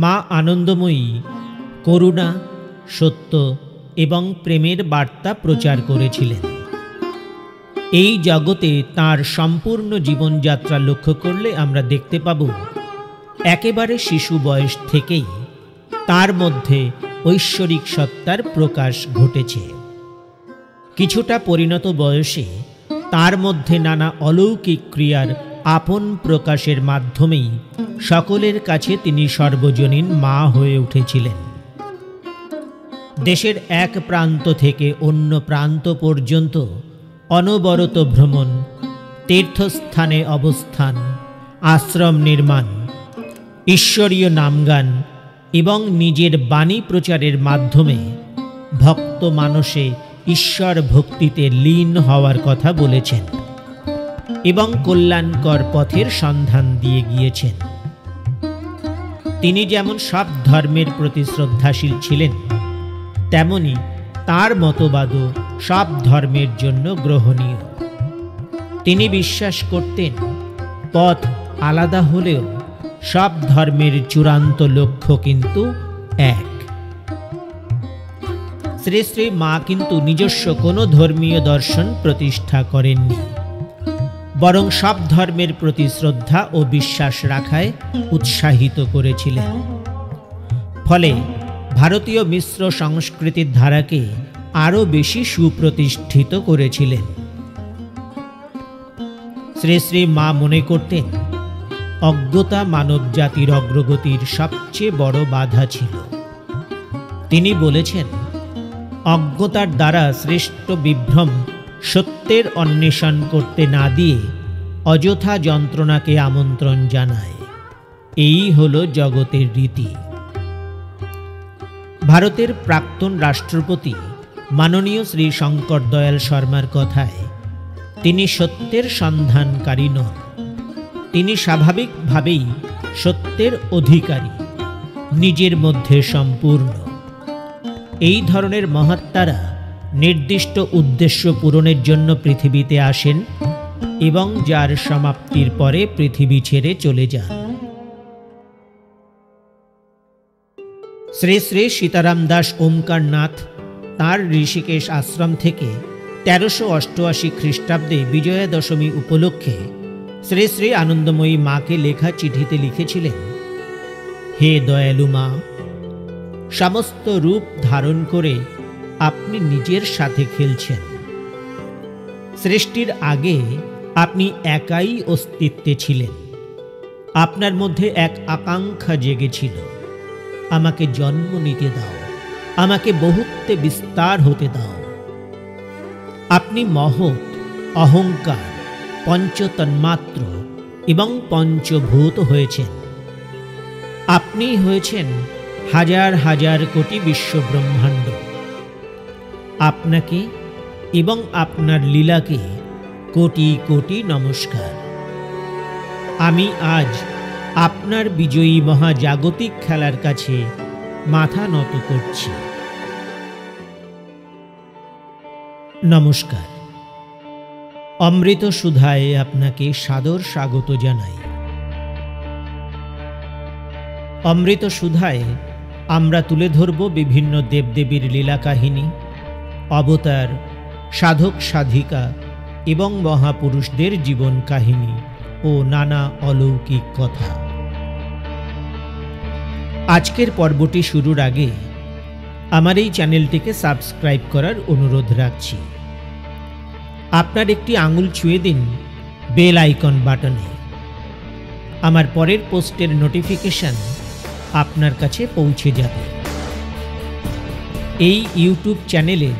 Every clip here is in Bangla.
মা আনন্দময়ী করুণা, সত্য এবং প্রেমের বার্তা প্রচার করেছিলেন। এই জগতে তাঁর সম্পূর্ণ জীবনযাত্রা লক্ষ্য করলে আমরা দেখতে পাব একেবারে শিশু বয়স থেকেই তার মধ্যে ঐশ্বরিক সত্তার প্রকাশ ঘটেছে। কিছুটা পরিণত বয়সে তার মধ্যে নানা অলৌকিক ক্রিয়ার আপন প্রকাশের মাধ্যমেই সকলের কাছে তিনি সর্বজনীন মা হয়ে উঠেছিলেন। দেশের এক প্রান্ত থেকে অন্য প্রান্ত পর্যন্ত অনবরত ভ্রমণ, তীর্থস্থানে অবস্থান, আশ্রম নির্মাণ, ঈশ্বরীয় নামগান এবং নিজের বাণী প্রচারের মাধ্যমে ভক্ত মানসে ঈশ্বর ভক্তিতে লীন হওয়ার কথা বলেছেন এবং কল্যাণকর পথের সন্ধান দিয়ে গিয়েছেন। তিনি যেমন সব ধর্মের প্রতি শ্রদ্ধাশীল ছিলেন, তেমনি তার মতবাদও সব ধর্মের জন্য গ্রহণীয়। তিনি বিশ্বাস করতেন পথ আলাদা হলেও সব ধর্মের চূড়ান্ত লক্ষ্য কিন্তু এক। শ্রী শ্রী মা কিন্তু নিজস্ব কোনো ধর্মীয় দর্শন প্রতিষ্ঠা করেননি, বরং সব ধর্মের প্রতি শ্রদ্ধা ও বিশ্বাস রাখায় উৎসাহিত করেছিলেন। ফলে ভারতীয় মিশ্র সংস্কৃতির ধারাকে আরও বেশি সুপ্রতিষ্ঠিত করেছিলেন। শ্রী শ্রী মা মনে করতেন অজ্ঞতা মানব জাতির অগ্রগতির সবচেয়ে বড় বাধা ছিল। তিনি বলেছেন, অজ্ঞতার দ্বারা সৃষ্ট বিভ্রম সত্যের অন্বেষণ করতে না দিয়ে অযথা যন্ত্রণাকে আমন্ত্রণ জানায়। এই হলো জগতের রীতি। ভারতের প্রাক্তন রাষ্ট্রপতি মাননীয় শ্রী শঙ্কর দয়াল শর্মার কথায় তিনি সত্যের সন্ধানকারী নন, তিনি স্বাভাবিকভাবেই সত্যের অধিকারী, নিজের মধ্যে সম্পূর্ণ। এই ধরনের মহাত্মারা নির্দিষ্ট উদ্দেশ্য পূরণের জন্য পৃথিবীতে আসেন এবং যার সমাপ্তির পরে পৃথিবী ছেড়ে চলে যান। শ্রী শ্রী সীতারাম দাস ওমকারনাথ তাঁর ঋষিকেশ আশ্রম থেকে 1388 খ্রিস্টাব্দে বিজয়া দশমী উপলক্ষে শ্রী শ্রী আনন্দময়ী মাকে লেখা চিঠিতে লিখেছিলেন, হে দয়ালু মা, সমস্ত রূপ ধারণ করে আপনি নিজের সাথে খেলছেন। সৃষ্টির আগে আপনি একাই অস্তিত্বে ছিলেন। আপনার মধ্যে এক আকাঙ্ক্ষা জেগেছিল, আমাকে জন্ম নিতে দাও, আমাকে বহুত্বে বিস্তার হতে দাও। আপনি মহৎ, অহংকার, পঞ্চতন্মাত্র এবং পঞ্চভূত হয়েছেন। আপনি হয়েছেন হাজার হাজার কোটি বিশ্বব্রহ্মাণ্ড। আপনাকে এবং আপনার লীলাকে কোটি কোটি নমস্কার। আমি আজ আপনার বিজয়ী মহাজাগতিক খেলার কাছে মাথা নত করছি। নমস্কার। অমৃত সুধায় আপনাকে সাদর স্বাগত জানাই। অমৃত সুধায় আমরা তুলে ধরব বিভিন্ন দেবদেবীর লীলা কাহিনী, অবতার, সাধক সাধিকা এবং মহাপুরুষদের জীবন কাহিনী ও নানা অলৌকিক কথা। আজকের পর্বটি শুরুর আগে আমার এই চ্যানেলটিকে সাবস্ক্রাইব করার অনুরোধ রাখছি। আপনার একটি আঙুল ছুঁয়ে দিন বেল আইকন বাটনে। আমার পরের পোস্টের নোটিফিকেশন আপনার কাছে পৌঁছে যাবে। এই ইউটিউব চ্যানেলের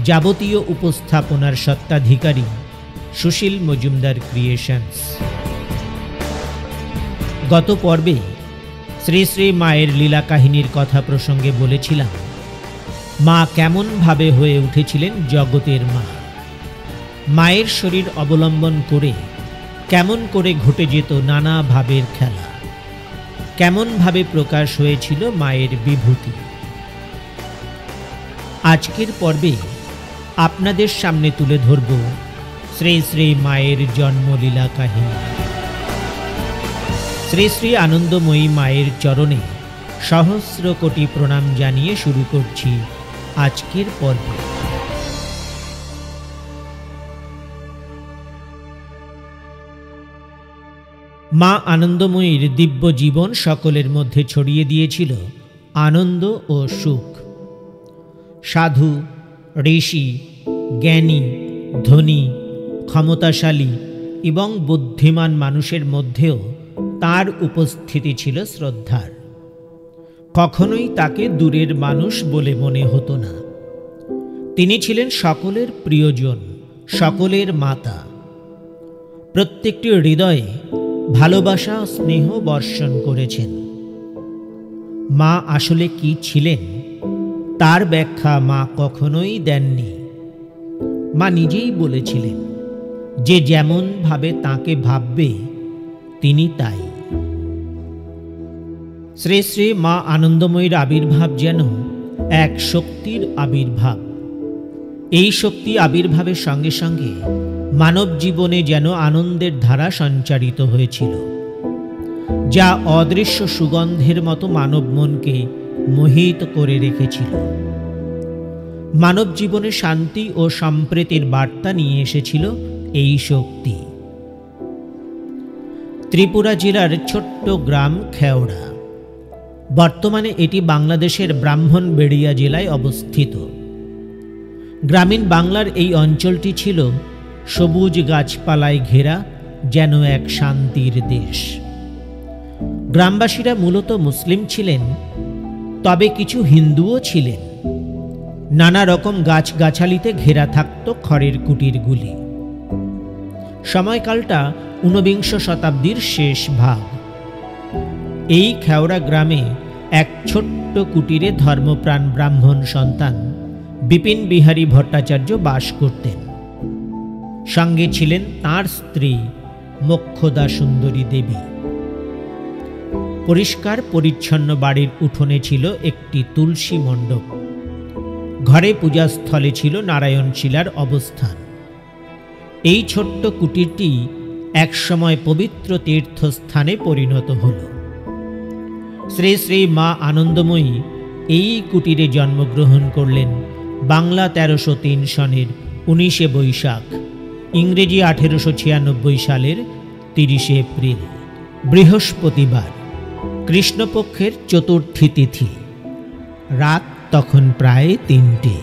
যাবতীয় উপস্থাপনার স্বত্বাধিকারী সুশীল মজুমদার ক্রিয়েশনস। গত পর্বে শ্রী শ্রী মায়ের লীলা কাহিনীর কথা প্রসঙ্গে বলেছিলাম, মা কেমনভাবে হয়ে উঠেছিলেন জগতের মা। মায়ের শরীর অবলম্বন করে কেমন করে ঘটে যেত নানা ভাবের খেলা, কেমনভাবে প্রকাশ হয়েছিল মায়ের বিভূতি। আজকের পর্বে আপনাদের সামনে তুলে ধরব শ্রী শ্রী মায়ের জন্মলীলা কাহিনী। শ্রী শ্রী আনন্দময়ী মায়ের চরণে সহস্র কোটি প্রণাম জানিয়ে শুরু করছি আজকের পর্ব। মা আনন্দময়ীর দিব্য জীবন সকলের মধ্যে ছড়িয়ে দিয়েছিল আনন্দ ও সুখ। সাধু, ঋষি, জ্ঞানী, ধনী, ক্ষমতাশালী এবং বুদ্ধিমান মানুষের মধ্যেও তার উপস্থিতি ছিল শ্রদ্ধার। কখনোই তাকে দূরের মানুষ বলে মনে হতো না। তিনি ছিলেন সকলের প্রিয়জন, সকলের মাতা। প্রত্যেকটি হৃদয়ে ভালোবাসা ও স্নেহ বর্ষণ করেছেন। মা আসলে কি ছিলেন তার ব্যাখ্যা মা কখনোই দেননি। মা নিজেই বলেছিলেন যে যেমন ভাবে তাকে ভাববে তিনি তাই। শ্রী শ্রী মা আনন্দময়ীর আবির্ভাব যেন এক শক্তির আবির্ভাব। এই শক্তি আবির্ভাবের সঙ্গে সঙ্গে মানব জীবনে যেন আনন্দের ধারা সঞ্চারিত হয়েছিল, যা অদৃশ্য সুগন্ধের মতো মানব মনকে মোহিত করে রেখেছিল। মানব জীবনে শান্তি ও সম্প্রীতির বার্তা নিয়ে এসেছিল এই শক্তি। ত্রিপুরা জেলার ছোট্ট গ্রাম খেওড়া, বর্তমানে এটি বাংলাদেশের ব্রাহ্মণবাড়িয়া জেলায় অবস্থিত। গ্রামীণ বাংলার এই অঞ্চলটি ছিল সবুজ গাছপালায় ঘেরা, যেন এক শান্তির দেশ। গ্রামবাসীরা মূলত মুসলিম ছিলেন, তবে কিছু হিন্দুও ছিলেন। নানা রকম গাছগাছালিতে ঘেরা থাকত খড়ের কুটিরগুলি। সময়কালটা ঊনবিংশ শতাব্দীর শেষ ভাগ। এই খেওড়া গ্রামে এক ছোট্ট কুটিরে ধর্মপ্রাণ ব্রাহ্মণ সন্তান বিপিন বিহারী ভট্টাচার্য বাস করতেন। সঙ্গে ছিলেন তাঁর স্ত্রী মোক্ষদা সুন্দরী দেবী। পরিষ্কার পরিচ্ছন্ন বাড়ির উঠোনে ছিল একটি তুলসী মণ্ডপ। ঘরে পূজাস্থলে ছিল নারায়ণ শিলার অবস্থান। এই ছোট্ট কুটিরটি একসময় পবিত্র তীর্থস্থানে পরিণত হল। শ্রী শ্রী মা আনন্দময়ী এই কুটিরে জন্মগ্রহণ করলেন বাংলা 1303 সনের 19শে বৈশাখ, ইংরেজি 1896 সালের 30শে এপ্রিল, বৃহস্পতিবার, কৃষ্ণপক্ষের চতুর্থী তিথি। রাত তখন প্রায় 3টে।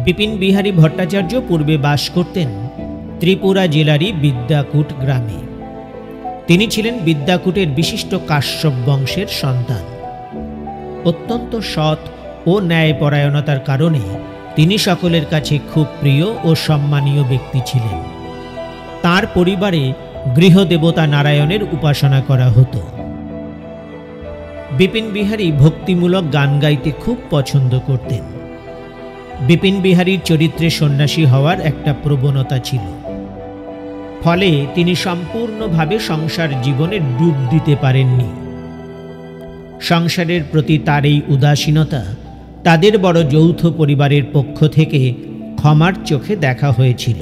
বিপিন বিহারী ভট্টাচার্য পূর্বে বাস করতেন ত্রিপুরা জেলারই বিদ্যাকূট গ্রামে। তিনি ছিলেন বিদ্যাকূটের বিশিষ্ট কাশ্যপ বংশের সন্তান। অত্যন্ত সৎ ও ন্যায়পরায়ণতার কারণে তিনি সকলের কাছে খুব প্রিয় ও সম্মানীয় ব্যক্তি ছিলেন। তার পরিবারে গৃহদেবতা নারায়ণের উপাসনা করা হতো। বিপিন বিহারী ভক্তিমূলক গান গাইতে খুব পছন্দ করতেন। বিপিন বিহারীর চরিত্রে সন্ন্যাসী হওয়ার একটা প্রবণতা ছিল। ফলে তিনি সম্পূর্ণভাবে সংসার জীবনে ডুব দিতে পারেননি। সংসারের প্রতি তার এই উদাসীনতা তাদের বড় যৌথ পরিবারের পক্ষ থেকে ক্ষমার চোখে দেখা হয়েছিল।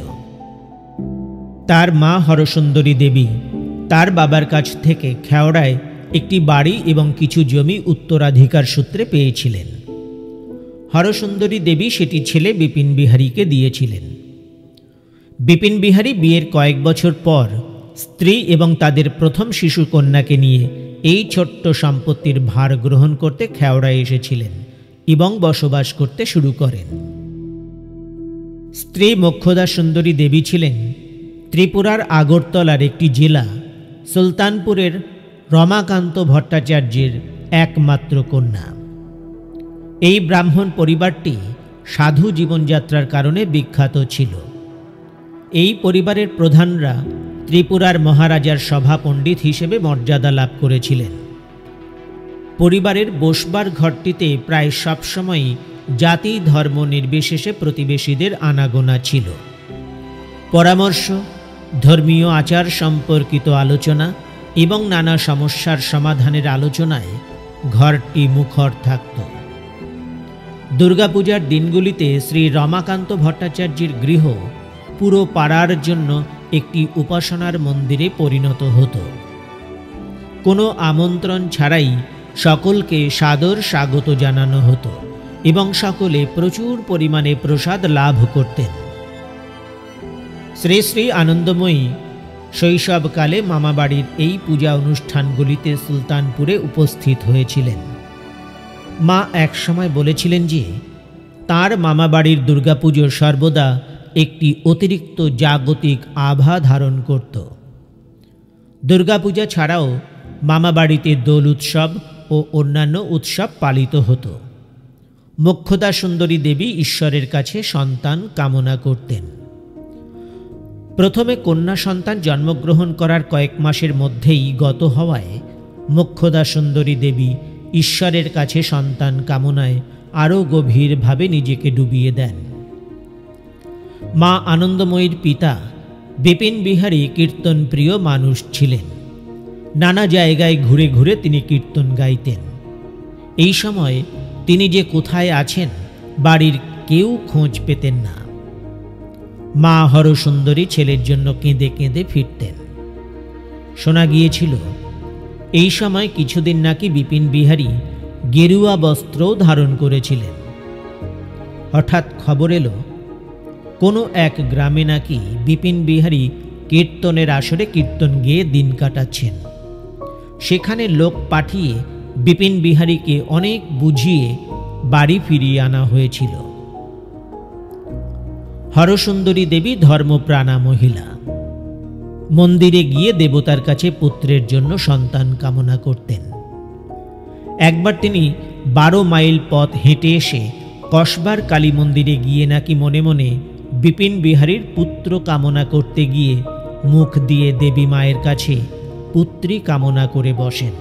তার মা হরসুন্দরী দেবী তার বাবার কাছ থেকে খেওড়ায় একটি বাড়ি এবং কিছু জমি উত্তরাধিকার সূত্রে পেয়েছিলেন। হরসুন্দরী দেবী সেটি ছেলে বিপিন বিহারীকে দিয়েছিলেন। বিপিন বিহারী বিয়ের কয়েক বছর পর স্ত্রী এবং তাদের প্রথম শিশু কন্যাকে নিয়ে এই ছোট্ট সম্পত্তির ভার গ্রহণ করতে খেওড়ায় এসেছিলেন এবং বসবাস করতে শুরু করেন। স্ত্রী মোক্ষদা সুন্দরী দেবী ছিলেন ত্রিপুরার আগরতলার একটি জেলা সুলতানপুরের রমাকান্ত ভট্টাচার্যের একমাত্র কন্যা। এই ব্রাহ্মণ পরিবারটি সাধু জীবনযাত্রার কারণে বিখ্যাত ছিল। এই পরিবারের প্রধানরা ত্রিপুরার মহারাজার সভা পণ্ডিত হিসেবে মর্যাদা লাভ করেছিলেন। পরিবারের বসবার ঘরটিতে প্রায় সবসময়ই জাতি ধর্ম নির্বিশেষে প্রতিবেশীদের আনাগোনা ছিল। পরামর্শ, ধর্মীয় আচার সম্পর্কিত আলোচনা এবং নানা সমস্যার সমাধানের আলোচনায় ঘরটি মুখর থাকত। দুর্গাপূজার দিনগুলিতে শ্রী রমাকান্ত ভট্টাচার্যের গৃহ পুরো পাড়ার জন্য একটি উপাসনার মন্দিরে পরিণত হতো। কোনো আমন্ত্রণ ছাড়াই সকলকে সাদর স্বাগত জানানো হতো এবং সকলে প্রচুর পরিমাণে প্রসাদ লাভ করতেন। শ্রী শ্রী আনন্দময়ী শৈশবকালে মামাবাড়ির এই পূজা অনুষ্ঠানগুলিতে সুলতানপুরে উপস্থিত হয়েছিলেন। মা একসময় বলেছিলেন যে তার মামাবাড়ির দুর্গাপুজো সর্বদা একটি অতিরিক্ত জাগতিক আভা ধারণ করত। দুর্গাপূজা ছাড়াও মামাবাড়িতে দোল উৎসব ও অন্যান্য উৎসব পালিত হতো। মোক্ষদা সুন্দরী দেবী ঈশ্বরের কাছে সন্তান কামনা করতেন। প্রথমে কন্যা সন্তান জন্মগ্রহণ করার কয়েক মাসের মধ্যেই গত হওয়ায় মোক্ষদা সুন্দরী দেবী ঈশ্বরের কাছে সন্তান কামনায় আরও গভীরভাবে নিজেকে ডুবিয়ে দেন। মা আনন্দময়ীর পিতা বিপিন বিহারী কীর্তন প্রিয় মানুষ ছিলেন। নানা জায়গায় ঘুরে ঘুরে তিনি কীর্তন গাইতেন। এই সময় তিনি যে কোথায় আছেন বাড়ির কেউ খোঁজ পেতেন না। মা হরসুন্দরী ছেলের জন্য কেঁদে কেঁদে ফিরতেন। শোনা গিয়েছিল এই সময় কিছুদিন নাকি বিপিন বিহারী গেরুয়া বস্ত্রও ধারণ করেছিলেন। হঠাৎ খবর এলো কোনো এক গ্রামে নাকি বিপিন বিহারী কীর্তনের আসরে কীর্তন গেয়ে দিন কাটাচ্ছেন। সেখানে লোক পাঠিয়ে বিপিন বিহারীকে অনেক বুঝিয়ে বাড়ি ফিরিয়ে আনা হয়েছিল। হরসুন্দরী দেবী ধর্মপ্রাণা মহিলা। মন্দিরে গিয়ে দেবতার কাছে পুত্রের জন্য সন্তান কামনা করতেন। একবার তিনি 12 মাইল পথ হেঁটে এসে কসবার কালী মন্দিরে গিয়ে নাকি মনে মনে বিপিন বিহারীর পুত্র কামনা করতে গিয়ে মুখ দিয়ে দেবী মায়ের কাছে পুত্রী কামনা করে বসেন।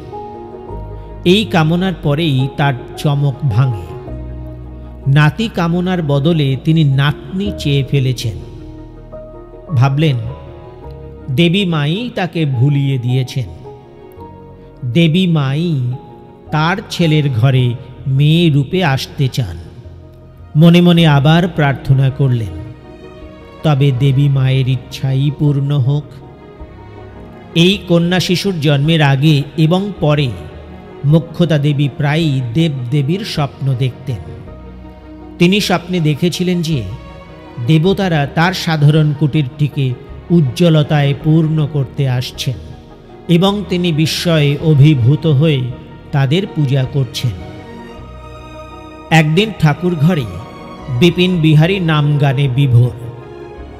এই কামনার পরেই তার চমক ভাঙে। নাতি কামনার বদলে তিনি নাতনি চেয়ে ফেলেছেন। ভাবলেন দেবী মাই তাকে ভুলিয়ে দিয়েছেন। দেবী মাই তার ছেলের ঘরে মেয়ে রূপে আসতে চান। মনে মনে আবার প্রার্থনা করলেন, তবে দেবী মায়ের ইচ্ছাই পূর্ণ হোক। এই কন্যা শিশুর জন্মের আগে এবং পরে মোক্ষদা দেবী প্রায়ই দেবদেবীর স্বপ্ন দেখতেন। তিনি স্বপ্নে দেখেছিলেন যে দেবতারা তার সাধারণ কুটিরটিকে উজ্জ্বলতায় পূর্ণ করতে আসছেন এবং তিনি বিস্ময়ে অভিভূত হয়ে তাদের পূজা করছেন। একদিন ঠাকুর ঘরে বিপিন বিহারী নাম গানে বিভোর।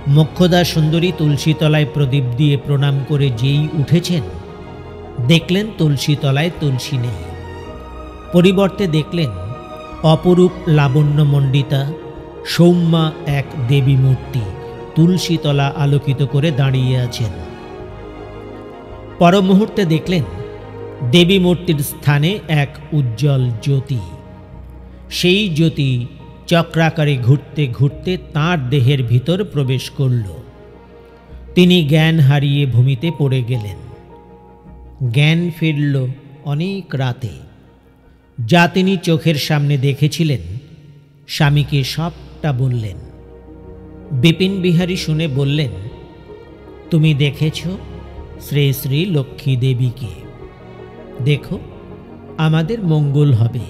মোক্ষদা সুন্দরী তুলসীতলায় প্রদীপ দিয়ে প্রণাম করে যেই উঠেছেন, দেখলেন তুলসীতলায় তুলসী নেই। পরিবর্তে দেখলেন অপরূপ লাবণ্যমণ্ডিতা সৌম্যা এক দেবী মূর্তি তুলসীতলা আলোকিত করে দাঁড়িয়ে আছেন। পর মুহূর্তে দেখলেন দেবী মূর্তির স্থানে এক উজ্জ্বল জ্যোতি। সেই জ্যোতি চক্রাকারে ঘুরতে ঘুরতে তাঁর দেহের ভিতর প্রবেশ করল। তিনি জ্ঞান হারিয়ে ভূমিতে পড়ে গেলেন। জ্ঞান ফিরল অনেক রাতে। যা তিনি চোখের সামনে দেখেছিলেন স্বামীকে সবটা বললেন। বিপিন বিহারী শুনে বললেন, তুমি দেখেছ শ্রী শ্রী লক্ষ্মী দেবীকে, দেখো আমাদের মঙ্গল হবে।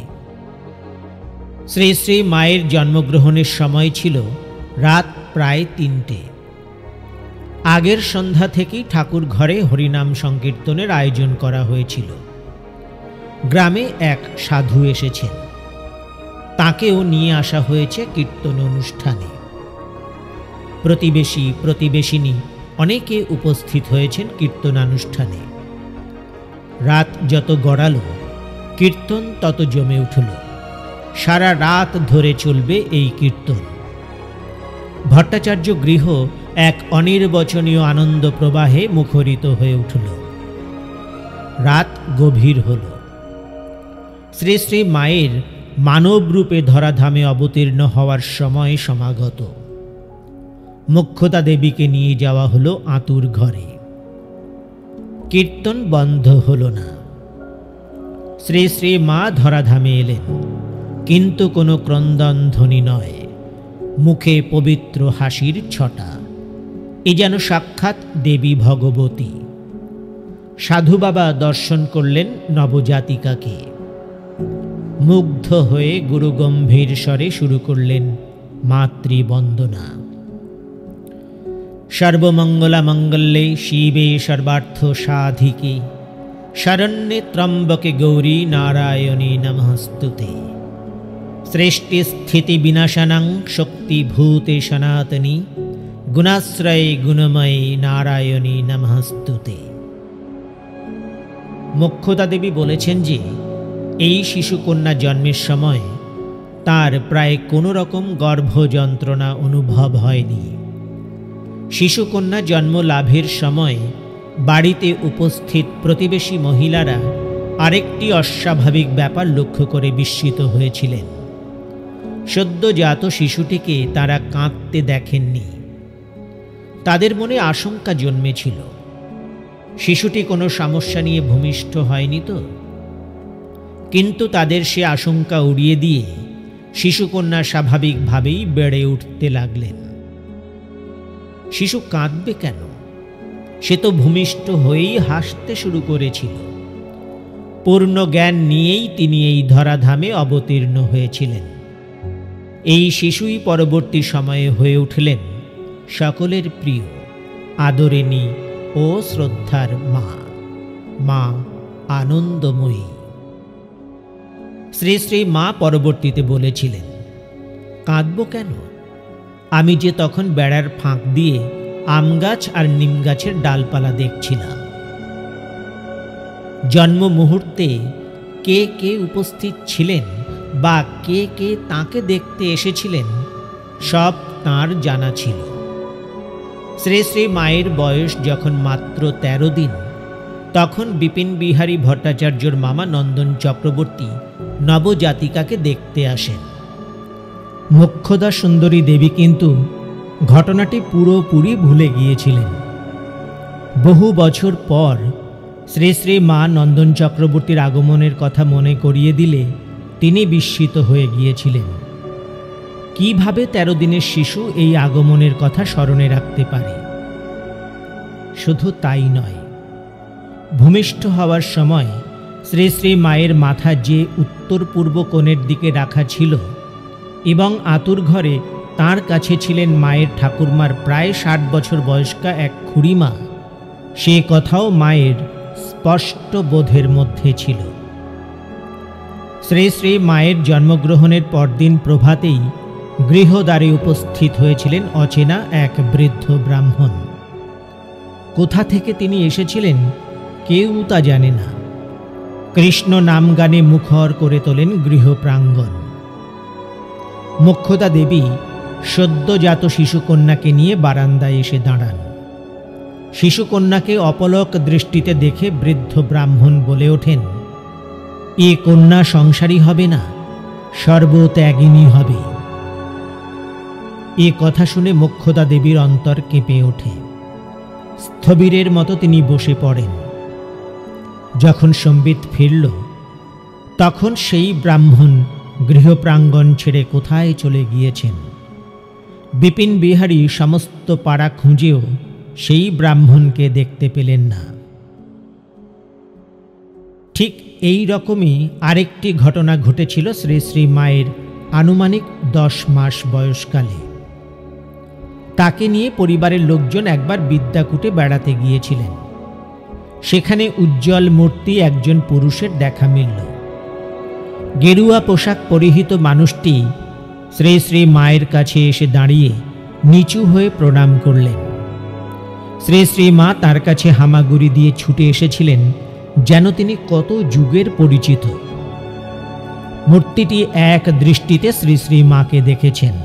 শ্রী শ্রী মায়ের জন্মগ্রহণের সময় ছিল রাত প্রায় 3টে। আগের সন্ধ্যা থেকেই ঠাকুর ঘরে হরিনাম সংকীর্তনের আয়োজন করা হয়েছিল। গ্রামে এক সাধু এসেছেন, তাকেও নিয়ে আসা হয়েছে কীর্তন অনুষ্ঠানে। প্রতিবেশী প্রতিবেশিনী অনেকে উপস্থিত হয়েছেন কীর্তনানুষ্ঠানে। রাত যত গড়ালো কীর্তন তত জমে উঠল। সারা রাত ধরে চলবে এই কীর্তন। ভট্টাচার্য গৃহ এক অনির্বচনীয় আনন্দ প্রবাহে মুখরিত হয়ে উঠল। রাত গভীর হল। শ্রী শ্রী মায়ের মানব রূপে ধরাধামে অবতীর্ণ হওয়ার সময় সমাগত। মোক্ষদা দেবীকে নিয়ে যাওয়া হলো আতুর ঘরে। কীর্তন বন্ধ হল না। শ্রী শ্রী মা ধরাধামে এলেন, কিন্তু কোনো ক্রন্দন ধ্বনি নয়, মুখে পবিত্র হাসির ছটা। এ যেন সাক্ষাৎ দেবী ভগবতী। সাধু বাবা দর্শন করলেন নবজাতিকাকে। মুগ্ধ হয়ে গুরু গম্ভীর স্বরে শুরু করলেন মাতৃবন্দনা। সর্বমঙ্গলা মঙ্গলে শিবে সর্বার্থ সাধিকে শরণ্যে ত্রম্বকে গৌরী নারায়ণী নমস্তুতে। সৃষ্টি স্থিতি বিনাশানাং শক্তিভূতে সনাতনী গুণাশ্রয়ে গুণময়ী নারায়ণী নমস্তুতে। মোক্ষদা দেবী বলেছেন যে এই শিশুকন্যা জন্মের সময় তার প্রায় কোনো রকম গর্ভযন্ত্রণা অনুভব হয়নি। শিশুকন্যা জন্ম লাভের সময় বাড়িতে উপস্থিত প্রতিবেশী মহিলারা আরেকটি অস্বাভাবিক ব্যাপার লক্ষ্য করে বিস্মিত হয়েছিলেন। সদ্যজাত শিশুটিকে তারা কাঁদতে দেখেননি। তাদের মনে আশঙ্কা জন্মেছিল, শিশুটি কোনো সমস্যা নিয়ে ভূমিষ্ঠ হয়নি তো? কিন্তু তাদের সে আশঙ্কা উড়িয়ে দিয়ে শিশুকন্যা স্বাভাবিকভাবেই বেড়ে উঠতে লাগলেন। শিশু কাঁদবে কেন? সে তো ভূমিষ্ঠ হয়েই হাসতে শুরু করেছিল। পূর্ণ জ্ঞান নিয়েই তিনি এই ধরাধামে অবতীর্ণ হয়েছিলেন। এই শিশুই পরবর্তী সময়ে হয়ে উঠলেন সকলের প্রিয়, আদরিণী ও শ্রদ্ধার মা, মা আনন্দময়ী। শ্রী শ্রী মা পরবর্তীতে বলেছিলেন, কাঁদব কেন? আমি যে তখন বেড়ার ফাঁক দিয়ে আম গাছ আর নিম গাছের ডালপালা দেখছিলাম। জন্ম মুহূর্তে কে কে উপস্থিত ছিলেন বা কে কে তাকে দেখতে এসেছিলেন সব তাঁর জানা ছিল। শ্রী শ্রী মায়ের বয়স যখন মাত্র 13 দিন, তখন বিপিন বিহারী ভট্টাচার্যর মামা নন্দন চক্রবর্তী নবজাতিকাকে দেখতে আসেন। মোক্ষদা সুন্দরী দেবী কিন্তু ঘটনাটি পুরোপুরি ভুলে গিয়েছিলেন। বহু বছর পর শ্রী শ্রী মা নন্দন চক্রবর্তীর আগমনের কথা মনে করিয়ে দিলে তিনি বিস্মিত হয়ে গিয়েছিলেন। কিভাবে 13 দিনের শিশু এই আগমনের কথা স্মরণে রাখতে পারে? শুধু তাই নয়, ভূমিষ্ঠ হওয়ার সময় শ্রী শ্রী মায়ের মাথা যে উত্তর পূর্ব কোণের দিকে রাখা ছিল এবং আতুর ঘরে তাঁর কাছে ছিলেন মায়ের ঠাকুরমার প্রায় 60 বছর বয়স্কা এক খুড়িমা, সে কথাও মায়ের স্পষ্ট বোধের মধ্যে ছিল। শ্রী শ্রী মায়ের জন্মগ্রহণের পরদিন প্রভাতেই গৃহদ্বারে উপস্থিত হয়েছিলেন অচেনা এক বৃদ্ধ ব্রাহ্মণ। কোথা থেকে তিনি এসেছিলেন কেউ তা জানে না। কৃষ্ণ নাম গানে মুখর করে তোলেন গৃহ প্রাঙ্গণ। মোক্ষদা দেবী সদ্যজাত শিশুকন্যাকে নিয়ে বারান্দায় এসে দাঁড়ান। শিশুকন্যাকে অপলক দৃষ্টিতে দেখে বৃদ্ধ ব্রাহ্মণ বলে ওঠেন, এ কন্যা সংসারী হবে না, সর্বত্যাগিনী হবে। এ কথা শুনে মোক্ষদা দেবীর অন্তর কেঁপে ওঠে। স্থবিরের মতো তিনি বসে পড়েন। যখন সম্বিত ফিরল, তখন সেই ব্রাহ্মণ গৃহপ্রাঙ্গণ ছেড়ে কোথায় চলে গিয়েছেন। বিপিন বিহারী সমস্ত পাড়া খুঁজেও সেই ব্রাহ্মণকে দেখতে পেলেন না। ঠিক এই রকমই আরেকটি ঘটনা ঘটেছিল শ্রী শ্রী মায়ের আনুমানিক 10 মাস বয়সকালে। তাকে নিয়ে পরিবারের লোকজন একবার বিদ্যাকূটে বেড়াতে গিয়েছিলেন। সেখানে উজ্জ্বল মূর্তি একজন পুরুষের দেখা মিলল। গেরুয়া পোশাক পরিহিত মানুষটি শ্রী শ্রী মায়ের কাছে এসে দাঁড়িয়ে নিচু হয়ে প্রণাম করলেন। শ্রী শ্রী মা তার কাছে হামাগুড়ি দিয়ে ছুটে এসেছিলেন যেন তিনি কত যুগের পরিচিত। মূর্তিটি এক দৃষ্টিতে শ্রী শ্রী মাকে দেখেছেন,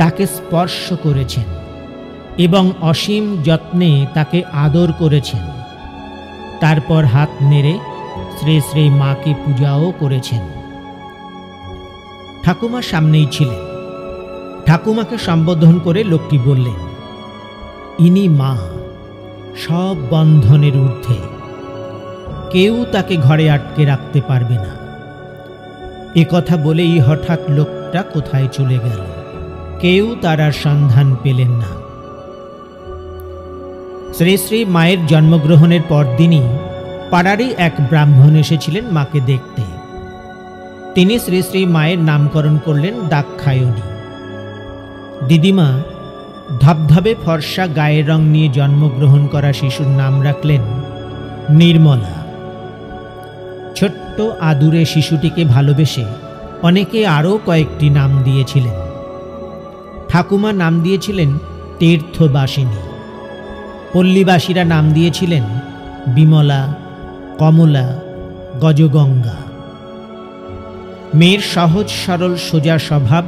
তাকে স্পর্শ করেছেন এবং অসীম যত্নে তাকে আদর করেছেন। তারপর হাত নেড়ে শ্রী শ্রী মাকে পূজাও করেছেন। ঠাকুমা সামনেই ছিলেন। ঠাকুমাকে সম্বোধন করে লোকটি বললেন, ইনি মা, সব বন্ধনের ঊর্ধ্বে, কেউ তাকে ঘরে আটকে রাখতে পারবে না। এ কথা বলেই হঠাৎ লোকটা কোথায় চলে গেল, কেউ তার আর সন্ধান পেলেন না। শ্রী শ্রী মায়ের জন্মগ্রহণের পরদিনই পাড়ারই এক ব্রাহ্মণ এসেছিলেন মাকে দেখতে। তিনি শ্রী শ্রী মায়ের নামকরণ করলেন দাক্ষায়ণী। দিদিমা ধবধবে ফর্সা গায়ের রং নিয়ে জন্মগ্রহণ করা শিশুর নাম রাখলেন নির্মলা। ছোট্ট আদুরে শিশুটিকে ভালোবেসে অনেকে আরও কয়েকটি নাম দিয়েছিলেন। ঠাকুমা নাম দিয়েছিলেন তীর্থবাসিনী, পল্লীবাসীরা নাম দিয়েছিলেন বিমলা, কমলা, গজগঙ্গা। মেয়ের সহজ সরল সোজা স্বভাব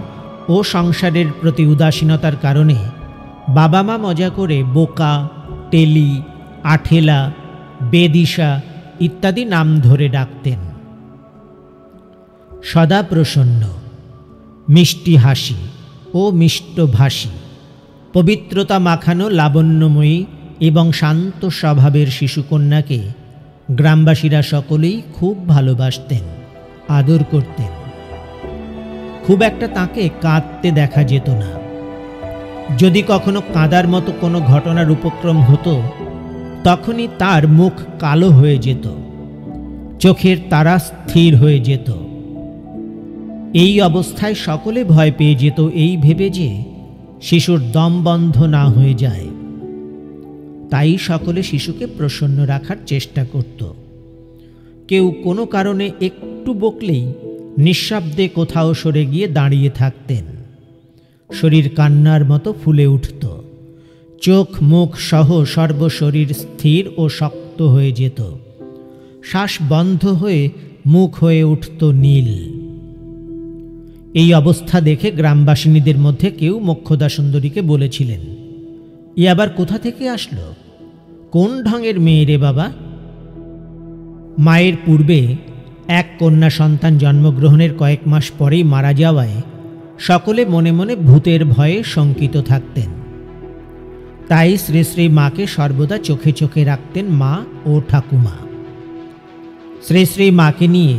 ও সংসারের প্রতি উদাসীনতার কারণে বাবা মা মজা করে বোকা, টেলি, আঠেলা, বেদিশা ইত্যাদি নাম ধরে ডাকতেন। সদা প্রসন্ন, মিষ্টি হাসি ও মিষ্টভাষী, পবিত্রতা মাখানো লাবণ্যময়ী এবং শান্ত স্বভাবের শিশুকন্যাকে গ্রামবাসীরা সকলেই খুব ভালোবাসতেন, আদর করতেন। খুব একটা তাকে কাঁদতে দেখা যেত না। যদি কখনো কাঁদার মতো কোনো ঘটনার উপক্রম হতো, তখনই তার মুখ কালো হয়ে যেত, চোখের তারা স্থির হয়ে যেত। এই অবস্থায় সকলে ভয় পেয়ে যেত এই ভেবে যে শিশুর দম বন্ধ না হয়ে যায়। তাই সকলে শিশুকে প্রসন্ন রাখার চেষ্টা করত। কেউ কোনো কারণে একটু বকলেই নিঃশব্দে কোথাও সরে গিয়ে দাঁড়িয়ে থাকতেন। শরীর কান্নার মতো ফুলে উঠত, চোখ মুখ সহ সর্বশরীর স্থির ও শক্ত হয়ে যেত, শ্বাস বন্ধ হয়ে মুখ হয়ে উঠত নীল। এই অবস্থা দেখে গ্রামবাসিনীদের মধ্যে কেউ মোক্ষদা সুন্দরীকে বলেছিলেন, এ আবার কোথা থেকে আসলো? কোন ঢঙের মেয়ে রে বাবা? মায়ের পূর্বে এক কন্যা সন্তান জন্মগ্রহণের কয়েক মাস পরেই মারা যাওয়ায় সকলে মনে মনে ভূতের ভয়ে শঙ্কিত থাকতেন। তাই শ্রী শ্রী মাকে সর্বদা চোখে চোখে রাখতেন মা ও ঠাকুমা। শ্রী শ্রী মাকে নিয়ে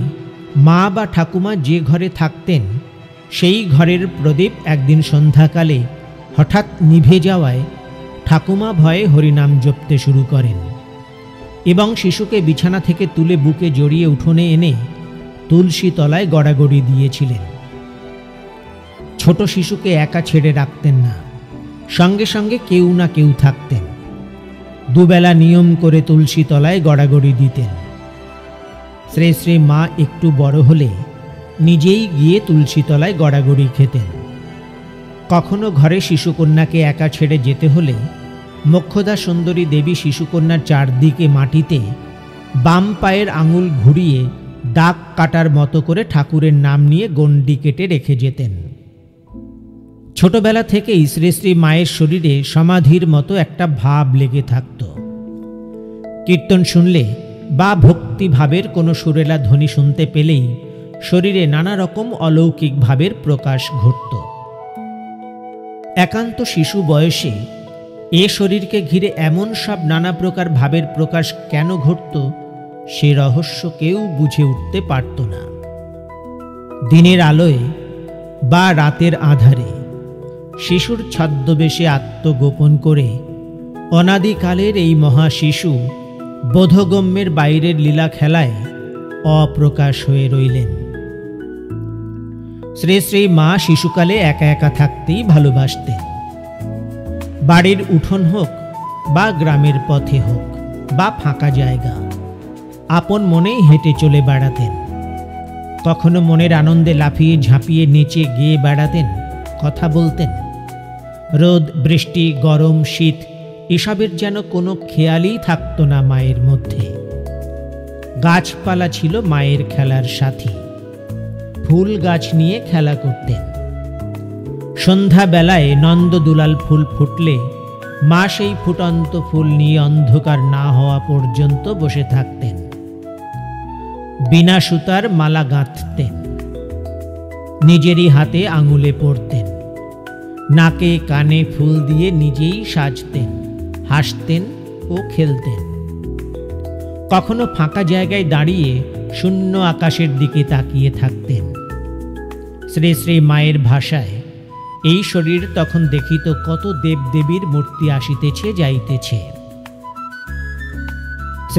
মা বা ঠাকুমা যে ঘরে থাকতেন, সেই ঘরের প্রদীপ একদিন সন্ধ্যাকালে হঠাৎ নিভে যাওয়ায় ঠাকুমা ভয়ে হরিনাম জপতে শুরু করেন এবং শিশুকে বিছানা থেকে তুলে বুকে জড়িয়ে উঠোনে এনে তুলসী তলায় গড়াগড়ি দিয়েছিলেন। ছোট শিশুকে একা ছেড়ে রাখতেন না, সঙ্গে সঙ্গে কেউ না কেউ থাকতেন। দুবেলা নিয়ম করে তুলসী তলায় গড়াগড়ি দিতেন। শ্রী শ্রী মা একটু বড় হলে নিজেই গিয়ে তুলসী তলায় গড়াগড়ি খেতেন। কখনো ঘরে শিশুকন্যাকে একা ছেড়ে যেতে হলে মোক্ষদা সুন্দরী দেবী শিশুকন্যার চারদিকে মাটিতে বাম পায়ের আঙুল ঘুরিয়ে দাগ কাটার মতো করে ঠাকুরের নাম নিয়ে গণ্ডি কেটে রেখে যেতেন। ছোটবেলা থেকেই শ্রী শ্রী মায়ের শরীরে সমাধির মতো একটা ভাব লেগে থাকত। কীর্তন শুনলে বা ভক্তিভাবের কোনো সুরেলা ধ্বনি শুনতে পেলেই শরীরে নানা রকম অলৌকিক ভাবের প্রকাশ ঘটত। একান্ত শিশু বয়সে এ শরীরকে ঘিরে এমন সব নানা প্রকার ভাবের প্রকাশ কেন ঘটত, সে রহস্য কেউ বুঝে উঠতে পারত না। দিনের আলোয় বা রাতের আধারে শিশুর ছদ্মবেশে আত্মগোপন করে অনাদিকালের এই মহাশিশু বোধগম্যের বাইরের লীলা খেলায় অপ্রকাশ হয়ে রইলেন। শ্রী শ্রী মা শিশুকালে একা একা থাকতেই ভালোবাসতেন। বাড়ির উঠোন হোক বা গ্রামের পথে হোক বা ফাঁকা জায়গা, আপন মনেই হেঁটে চলে বেড়াতেন। কখনো মনের আনন্দে লাফিয়ে ঝাঁপিয়ে নেচে গেয়ে বেড়াতেন, কথা বলতেন। রোদ বৃষ্টি গরম শীত এসবের যেন কোনো খেয়ালই থাকতো না মায়ের মধ্যে। গাছপালা ছিল মায়ের খেলার সাথী। ফুল গাছ নিয়ে খেলা করতেন। সন্ধ্যাবেলায় নন্দদুলাল ফুল ফুটলে মা সেই ফুটন্ত ফুল নিয়ে অন্ধকার না হওয়া পর্যন্ত বসে থাকতেন। বিনা সুতার মালা গাঁথতেন, নিজেরই হাতে আঙুলে পরতেন। নাকে কানে ফুল দিয়ে নিজেই সাজতেন, হাসতেন ও খেলতেন। কখনো ফাঁকা জায়গায় দাঁড়িয়ে শূন্য আকাশের দিকে তাকিয়ে থাকতেন। শ্রী শ্রী মায়ের ভাষায় এই শরীর তখন দেখিত কত দেবদেবীর মূর্তি আসিতেছে যাইতেছে।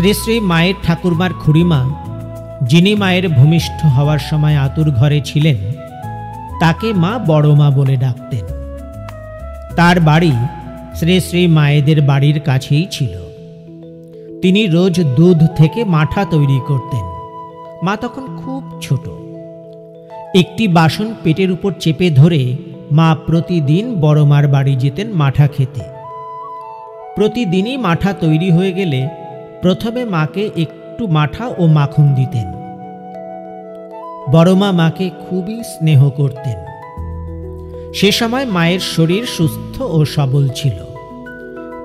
শ্রী শ্রী মায়ের ঠাকুরমার খুড়িমা, যিনি মায়ের ভূমিষ্ঠ হওয়ার সময় আতুর ঘরে ছিলেন, তাকে মা বড় মা বলে ডাকতেন। তার বাড়ি শ্রী শ্রী মায়েদের বাড়ির কাছেই ছিল। তিনি রোজ দুধ থেকে মাঠা তৈরি করতেন। মা তখন খুব ছোট। একটি বাসন পেটের উপর চেপে ধরে মা প্রতিদিন বড় মার বাড়ি যেতেন মাঠা খেতে। প্রতিদিনই মাঠা তৈরি হয়ে গেলে প্রথমে মাকে একটু মাঠা ও মাখন দিতেন। বড় মা মাকে খুবই স্নেহ করতেন। সে সময় মায়ের শরীর সুস্থ ও সবল ছিল,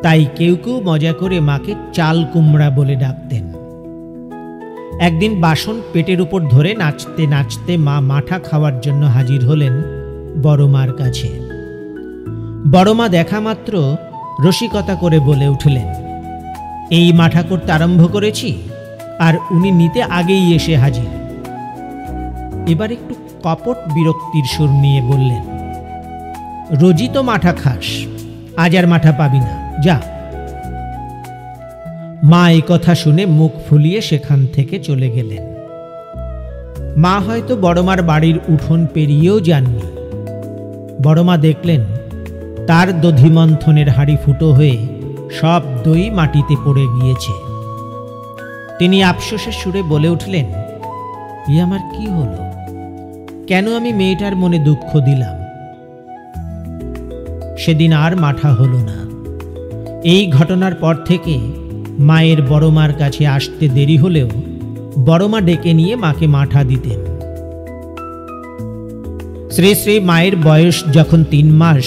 তাই কেউ কেউ মজা করে মাকে চাল কুমড়া বলে ডাকতেন। একদিন বাসন পেটের উপর ধরে নাচতে নাচতে মা মাঠা খাওয়ার জন্য হাজির হলেন বড় মার কাছে। বড় মা দেখা মাত্র রসিকতা করে বলে উঠলেন, এই মাঠা করতে আরম্ভ করেছি, আর উনি নিতে আগেই এসে হাজির। এবার একটু কপট বিরক্তির সুর নিয়ে বললেন, রোজই তো মাঠা খাস, আজ আর মাঠা পাবি না, যা। মা এই কথা শুনে মুখ ফুলিয়ে সেখান থেকে চলে গেলেন। মা হয়তো বড়মার বাড়ির উঠোন পেরিয়েও যাননি। বড়মা দেখলেন তার দধিমন্থনের হাঁড়ি ফুটো হয়ে সব দই মাটিতে পড়ে গিয়েছে। তিনি আফসোসের সুরে বলে উঠলেন, এ আমার কি হলো? কেন আমি মেয়েটার মনে দুঃখ দিলাম? সেদিন আর মাঠা হলো না। এই ঘটনার পর থেকে মায়ের বড়মার কাছে আসতে দেরি হলেও বড়মা ডেকে নিয়ে মাকে মাঠা দিতেন। শ্রী শ্রী মায়ের বয়স যখন 3 মাস,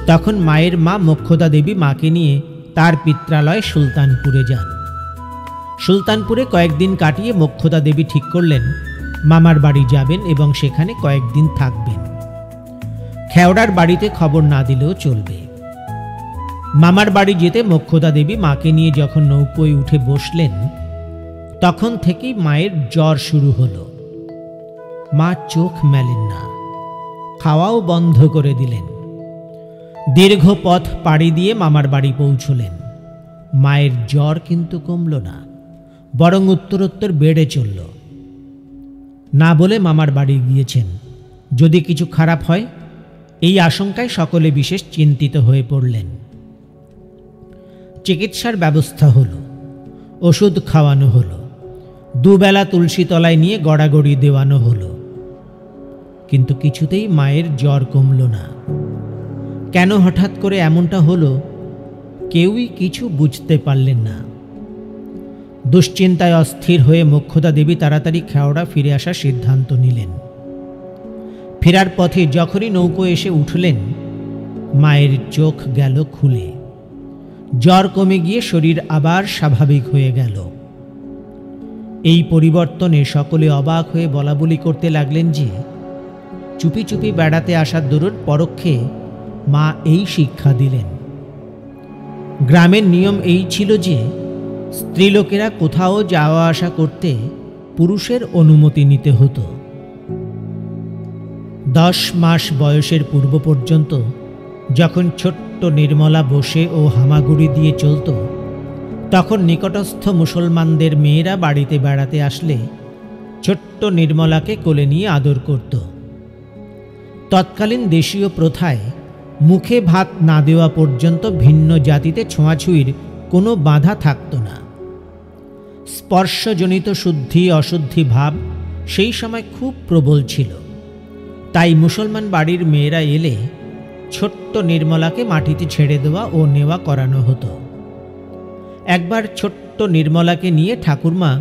তখন মায়ের মা মোক্ষদা দেবী মাকে নিয়ে তার পিত্রালয় সুলতানপুরে যান। সুলতানপুরে কয়েকদিন কাটিয়ে মোক্ষদা দেবী ঠিক করলেন মামার বাড়ি যাবেন এবং সেখানে কয়েকদিন থাকবেন। খেওড়ার বাড়িতে খবর না দিলেও চলবে। মামার বাড়ি যেতে মোক্ষদা দেবী মাকে নিয়ে যখন নৌকোয় উঠে বসলেন, তখন থেকেই মায়ের জ্বর শুরু হলো। মা চোখ মেলেন না, খাওয়াও বন্ধ করে দিলেন। দীর্ঘ পথ পাড়ি দিয়ে মামার বাড়ি পৌঁছলেন। মায়ের জ্বর কিন্তু কমল না, বরং উত্তরোত্তর বেড়ে চলল। না বলে মামার বাড়ি গিয়েছেন, যদি কিছু খারাপ হয় এই আশঙ্কায় সকলে বিশেষ চিন্তিত হয়ে পড়লেন। চিকিৎসার ব্যবস্থা হলো, ওষুধ খাওয়ানো হলো, দুবেলা তুলসী তলায় নিয়ে গড়াগড়ি দেওয়ানো হলো, কিন্তু কিছুতেই মায়ের জ্বর কমল না। কেন হঠাৎ করে এমনটা হলো কেউই কিছু বুঝতে পারলেন না। দুশ্চিন্তায় অস্থির হয়ে মোক্ষদা দেবী তাড়াতাড়ি খেওড়া ফিরে আসার সিদ্ধান্ত নিলেন। ফেরার পথে যখনই নৌকো এসে উঠলেন, মায়ের চোখ গেল খুলে। জ্বর কমে গিয়ে শরীর আবার স্বাভাবিক হয়ে গেল। এই পরিবর্তনে সকলে অবাক হয়ে বলাবলি করতে লাগলেন যে চুপি চুপি বেড়াতে আসার দরুন পরোক্ষে মা এই শিক্ষা দিলেন। গ্রামের নিয়ম এই ছিল যে স্ত্রীলোকেরা কোথাও যাওয়া আসা করতে পুরুষের অনুমতি নিতে হতো। 10 মাস বয়সের পূর্ব পর্যন্ত যখন ছোট্ট নির্মলা বসে ও হামাগুড়ি দিয়ে চলত, তখন নিকটস্থ মুসলমানদের মেয়েরা বাড়িতে বেড়াতে আসলে ছোট্ট নির্মলাকে কোলে নিয়ে আদর করত। তৎকালীন দেশীয় প্রথায় মুখে ভাত না দেওয়া পর্যন্ত ভিন্ন জাতিতে ছোঁয়াছুঁয়ির কোনো বাধা থাকত না। স্পর্শজনিত শুদ্ধি অশুদ্ধি ভাব সেই সময় খুব প্রবল ছিল। তাই মুসলমান বাড়ির মেয়েরা এলে ছোট্ট নির্মলাকে মাটিতে ছেড়ে দেওয়া ও নেওয়া করানো হতো। একবার ছোট্ট নির্মলাকে নিয়ে ঠাকুরমা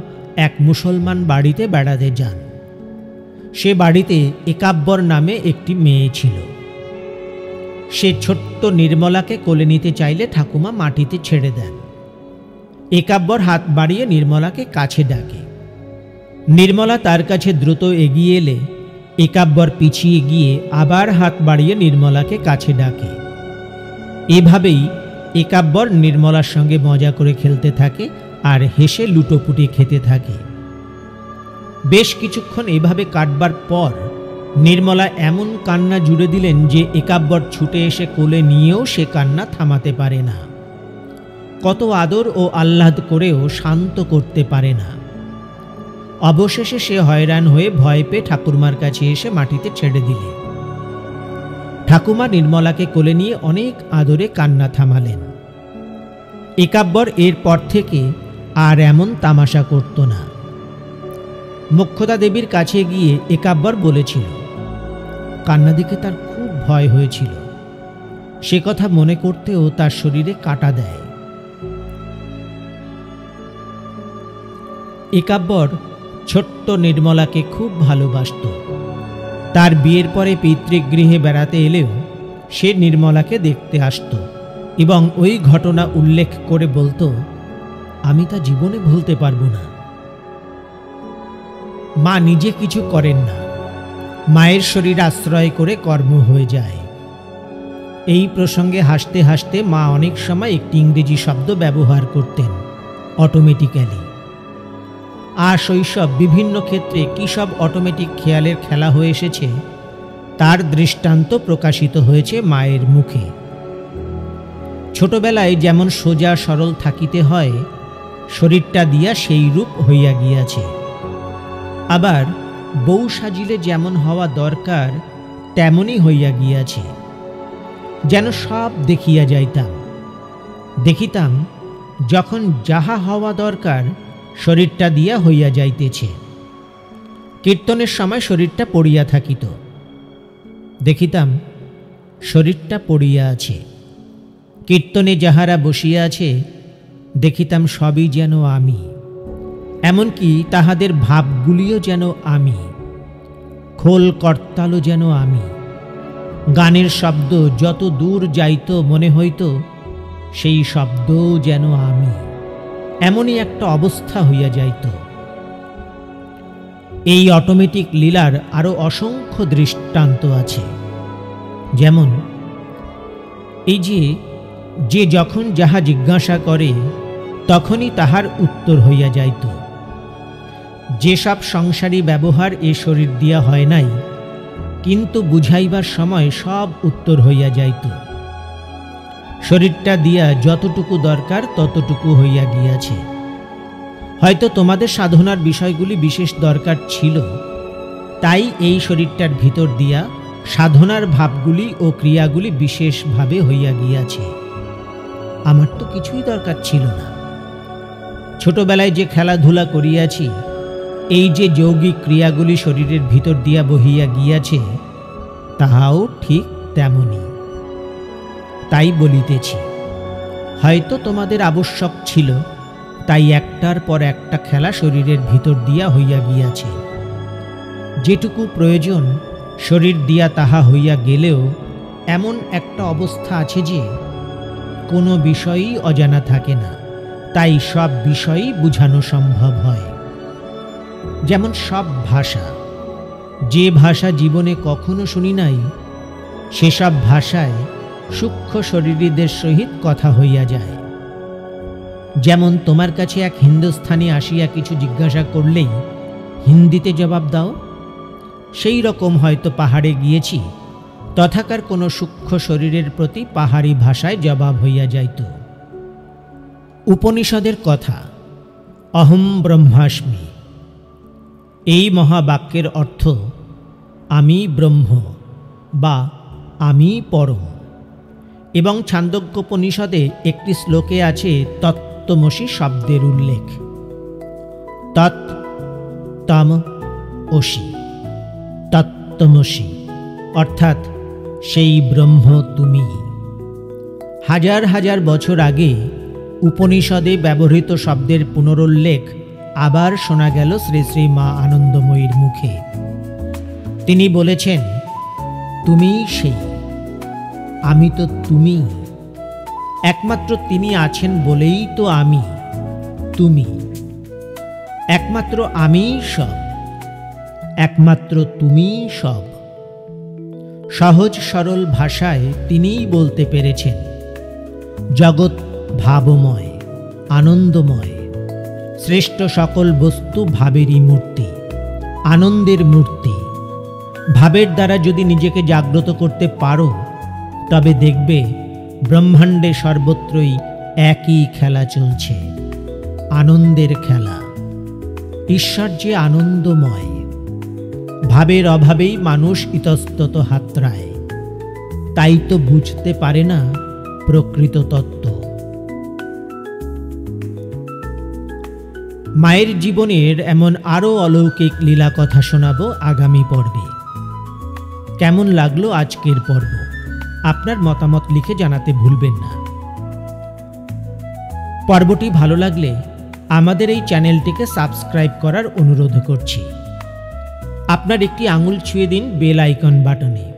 এক মুসলমান বাড়িতে বেড়াতে যান। সে বাড়িতে একাব্বর নামে একটি মেয়ে ছিল। সে ছোট্ট নির্মলাকে কোলে নিতে চাইলে ঠাকুমা মাটিতে ছেড়ে দেন। একাব্বর হাত বাড়িয়ে নির্মলাকে কাছে ডাকে। নির্মলা তার কাছে দ্রুত এগিয়ে এলে একাব্বর পিছিয়ে গিয়ে আবার হাত বাড়িয়ে নির্মলাকে কাছে ডাকে। এভাবেই একাব্বর নির্মলার সঙ্গে মজা করে খেলতে থাকে আর হেসে লুটোপুটি খেতে থাকে। বেশ কিছুক্ষণ এভাবে কাটবার পর নির্মলা এমন কান্না জুড়ে দিলেন যে একাব্বর ছুটে এসে কোলে নিয়েও সে কান্না থামাতে পারে না। কত আদর ও আহ্লাদ করেও শান্ত করতে পারে না। অবশেষে সে হয়রান হয়ে ভয় পেয়ে ঠাকুরমার কাছে এসে মাটিতে ছেড়ে দিলে। ঠাকুমা নির্মলাকে কোলে নিয়ে অনেক আদরে কান্না থামালেন। একাব্বর এরপর থেকে আর এমন তামাশা করত না। মোক্ষদা দেবীর কাছে গিয়ে একাব্বর বলেছিল, কান্না দেখে তার খুব ভয় হয়েছিল। সে কথা মনে করতেও তার শরীরে কাঁটা দেয়। একাব্বর ছোট্ট নির্মলাকে খুব ভালোবাসত। তার বিয়ের পরে পিতৃগৃহে বেড়াতে এলেও সে নির্মলাকে দেখতে আসত এবং ওই ঘটনা উল্লেখ করে বলতো, আমি তা জীবনে ভুলতে পারবো না। মা নিজে কিছু করেন না, মায়ের শরীর আশ্রয় করে কর্ম হয়ে যায়। এই প্রসঙ্গে হাসতে হাসতে মা অনেক সময় একটি ইংরেজি শব্দ ব্যবহার করতেন, অটোমেটিক্যালি। আর শৈশব বিভিন্ন ক্ষেত্রে কী সব অটোমেটিক খেয়ালের খেলা হয়ে এসেছে তার দৃষ্টান্ত প্রকাশিত হয়েছে মায়ের মুখে। ছোটবেলায় যেমন সোজা সরল থাকিতে হয়, শরীরটা দিয়া সেই রূপ হইয়া গিয়াছে। আবার বউ সাজিলে যেমন হওয়া দরকার তেমনই হইয়া গিয়াছে। যেন সব দেখিয়া যাইতাম, দেখিতাম যখন যাহা হওয়া দরকার শরীরটা দিয়া হইয়া যাইতেছে। কীর্তনের সময় শরীরটা পড়িয়া থাকিত, দেখিতাম শরীরটা পড়িয়া আছে। কীর্তনে যাহারা বসিয়া আছে দেখিতাম সবই যেন আমি, এমনকি তাহাদের ভাবগুলিও যেন আমি, খোল করতালও যেন আমি। গানের শব্দ যত দূর যাইত মনে হইত সেই শব্দও যেন আমি, এমনই একটা অবস্থা হইয়া যাইত। এই অটোমেটিক লীলার আরও অসংখ্য দৃষ্টান্ত আছে। যেমন এই যে যখন যাহা জিজ্ঞাসা করে তখনই তাহার উত্তর হইয়া যাইত। যেসব সংসারী ব্যবহার এ শরীর দিয়া হয় নাই, কিন্তু বুঝাইবার সময় সব উত্তর হইয়া যাইত। শরীরটা দিয়া যতটুকু দরকার ততটুকু হইয়া গিয়াছে। হয়তো তোমাদের সাধনার বিষয়গুলি বিশেষ দরকার ছিল, তাই এই শরীরটার ভিতর দিয়া সাধনার ভাবগুলি ও ক্রিয়াগুলি বিশেষভাবে হইয়া গিয়াছে। আমার তো কিছুই দরকার ছিল না। ছোটবেলায় যে খেলাধুলা করিয়াছি, এই যে যৌগিক ক্রিয়াগুলি শরীরের ভিতর দিয়া বহিয়া গিয়াছে, তাহাও ঠিক তেমনি। তাই বলিতেছি, হয়তো তোমাদের আবশ্যক ছিল, তাই একটার পর একটা খেলা শরীরের ভিতর দিয়া হইয়া গিয়াছে। যেটুকু প্রয়োজন শরীর দিয়া তাহা হইয়া গেলেও এমন একটা অবস্থা আছে যে কোনো বিষয়ই অজানা থাকে না, তাই সব বিষয়ই বুঝানো সম্ভব হয়। যেমন সব ভাষা, যে ভাষা জীবনে কখনো শুনি নাই, সেসব ভাষায় সূক্ষ্ম শরীরীদের সহিত কথা হইয়া যায়। যেমন তোমার কাছে এক হিন্দুস্থানি আসিয়া কিছু জিজ্ঞাসা করলেই হিন্দিতে জবাব দাও, সেই রকম হয়তো পাহাড়ে গিয়েছি, তথাকার কোনো সূক্ষ্ম শরীরের প্রতি পাহাড়ি ভাষায় জবাব হইয়া যাইত। উপনিষদের কথা, অহম ব্রহ্মাস্মি, এই মহাবাক্যের অর্থ আমি ব্রহ্ম বা আমি পরম। এবং ছান্দোগ্যোপনিষদে একটি শ্লোকে আছে তত্ত্বমসি শব্দের উল্লেখ। তৎ তম অসি, তত্ত্বমসি অর্থাৎ সেই ব্রহ্ম তুমি। হাজার হাজার বছর আগে উপনিষদে ব্যবহৃত শব্দের পুনরুল্লেখ আবার শোনা গেল শ্রী শ্রী মা আনন্দময়ীর মুখে। তিনি বলেছেন, তুমি সেই, আমি তো তুমি, একমাত্র তিনি আছেন বলেই তো আমি, তুমি। একমাত্র আমিই সব, একমাত্র তুমিই সব। সহজ সরল ভাষায় তিনিই বলতে পেরেছেন, জগৎ ভাবময়, আনন্দময়, শ্রেষ্ঠ সকল বস্তু ভাবেরই মূর্তি, আনন্দের মূর্তি। ভাবের দ্বারা যদি নিজেকে জাগ্রত করতে পারো, তবে দেখবে ব্রহ্মাণ্ডে সর্বত্রই একই খেলা চলছে, আনন্দের খেলা। ঈশ্বর যে আনন্দময়, ভাবের অভাবেই মানুষ ইতস্তত হাতড়ায়, তাই তো বুঝতে পারে না প্রকৃত তত্ত্ব। মায়ের জীবনের এমন আরও অলৌকিক লীলা কথা শোনাবো আগামী পর্বে। কেমন লাগলো আজকের পর্ব? আপনার মতামত লিখে জানাতে ভুলবেন না। পর্বটি ভালো লাগলে আমাদের এই চ্যানেলটিকে সাবস্ক্রাইব করার অনুরোধ করছি। আপনার একটি আঙুল ছুঁয়ে দিন বেল আইকন বাটনে।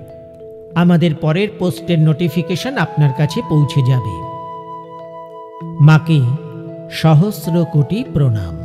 আমাদের পরের পোস্টের নোটিফিকেশন আপনার কাছে পৌঁছে যাবে। মাকে সহস্র কোটি প্রণাম।